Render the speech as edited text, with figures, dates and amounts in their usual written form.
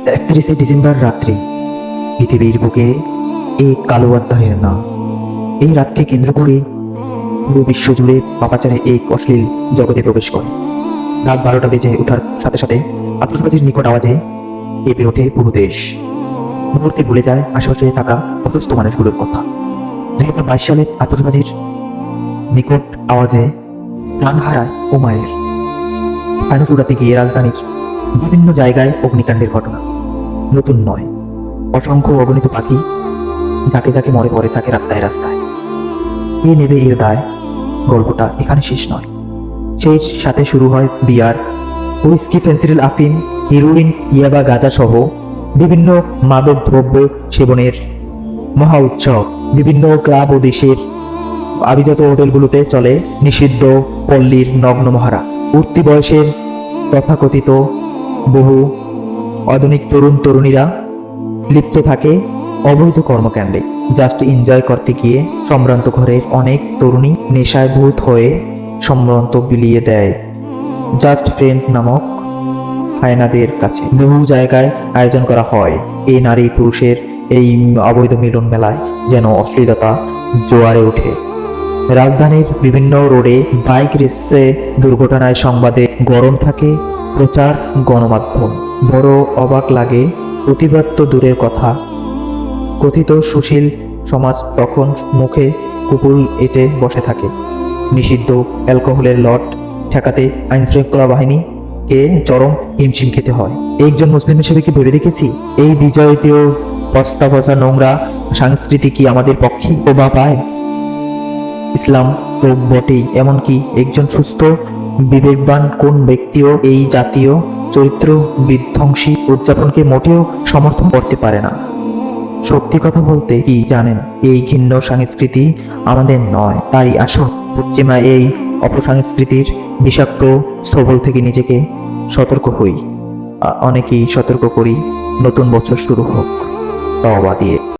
31শে December রাত্রি পৃথিবীর বুকে এক কালো অধ্যায়ের নাম। এই রাতকে কেন্দ্র করে পুরো বিশ্ব জুড়ে পাপাচারে এক অশ্লীল জগতে প্রবেশ করে। রাত 12টা বেজে ওঠার সাথে সাথে আতশবাজির নিকট আওয়াজে কেঁপে ওঠে পুরো দেশ। মুহূর্তে ভুলে যায় আশেপাশে থাকা অসুস্থ মানুষগুলোর কথা। 2022 সালে আতশবাজির নিকট আওয়াজে প্রাণ হারায় ওমায়ের। ফানুস উড়াতে গিয়ে রাজধানীর বিভিন্ন জায়গায় অগ্নিকাণ্ডের ঘটনা নতুন নয়। অসংখ্য অগণিত পাখি যাকে যাকে মরে পড়ে থাকে রাস্তায় রাস্তায়। কে নেবে এর দায়? গল্পটা এখানে শেষ নয়। সেই সাথে শুরু হয় বিয়ার, হুইস্কি, ফেন্সিডিল, আফিম, হিরোইন, ইয়াবা, গাঁজা সহ বিভিন্ন মাদক দ্রব্য সেবনের মহা উৎসব। বিভিন্ন ক্লাব ও দেশের আবিগত হোটেলগুলোতে চলে নিষিদ্ধ পল্লীর নগ্ন মহারা। উঠতি বয়সের তথাকথিত বহু আধুনিক তরুণ তরুণীরা লিপ্ত থাকে অবৈধ কর্মকাণ্ডে। জাস্ট এনজয় করতে গিয়ে সম্ভ্রান্ত ঘরের অনেক তরুণী নেশায় ভূত হয়ে সম্ভ্রান্ত বিলিয়ে দেয় জাস্ট ফ্রেন্ড নামক হায়নাদের কাছে। বহু জায়গায় আয়োজন করা হয় এই নারী পুরুষের এই অবৈধ মিলন মেলায় যেন অশ্লীলতা জোয়ারে ওঠে। রাজধানীর বিভিন্ন রোডে বাইক রেসে দুর্ঘটনায় সংবাদে গরম থাকে প্রচার গণমাধ্যম। বড় অবাক লাগে, প্রতিবাদ তো দূরের কথা, কথিত সুশীল সমাজ তখন মুখে কুকুল এঁটে বসে থাকে। নিষিদ্ধ অ্যালকোহলের লট ঠেকাতে আইনশৃঙ্খলা বাহিনীকে চরম হিমশিম খেতে হয়। একজন মুসলিম হিসেবে কি ভেবে দেখেছি এই বিজয়ীয় বস্তা বসা নোংরা সংস্কৃতি কি আমাদের পক্ষে শোভা পায়? ইসলাম তো বটেই, এমনকি একজন সুস্থ বিবেকবান কোন ব্যক্তিও এই জাতীয় চরিত্র বিধ্বংসী উদযাপনকে মোটেও সমর্থন করতে পারে না। সত্যি কথা বলতে কি জানেন, এই ঘৃণ্য সংস্কৃতি আমাদের নয়। তাই আসুন পশ্চিমা এই অপসংস্কৃতির বিষাক্ত স্থবল থেকে নিজেকে সতর্ক হই। অনেকেই সতর্ক করি, নতুন বছর শুরু হোক তওবা দিয়ে।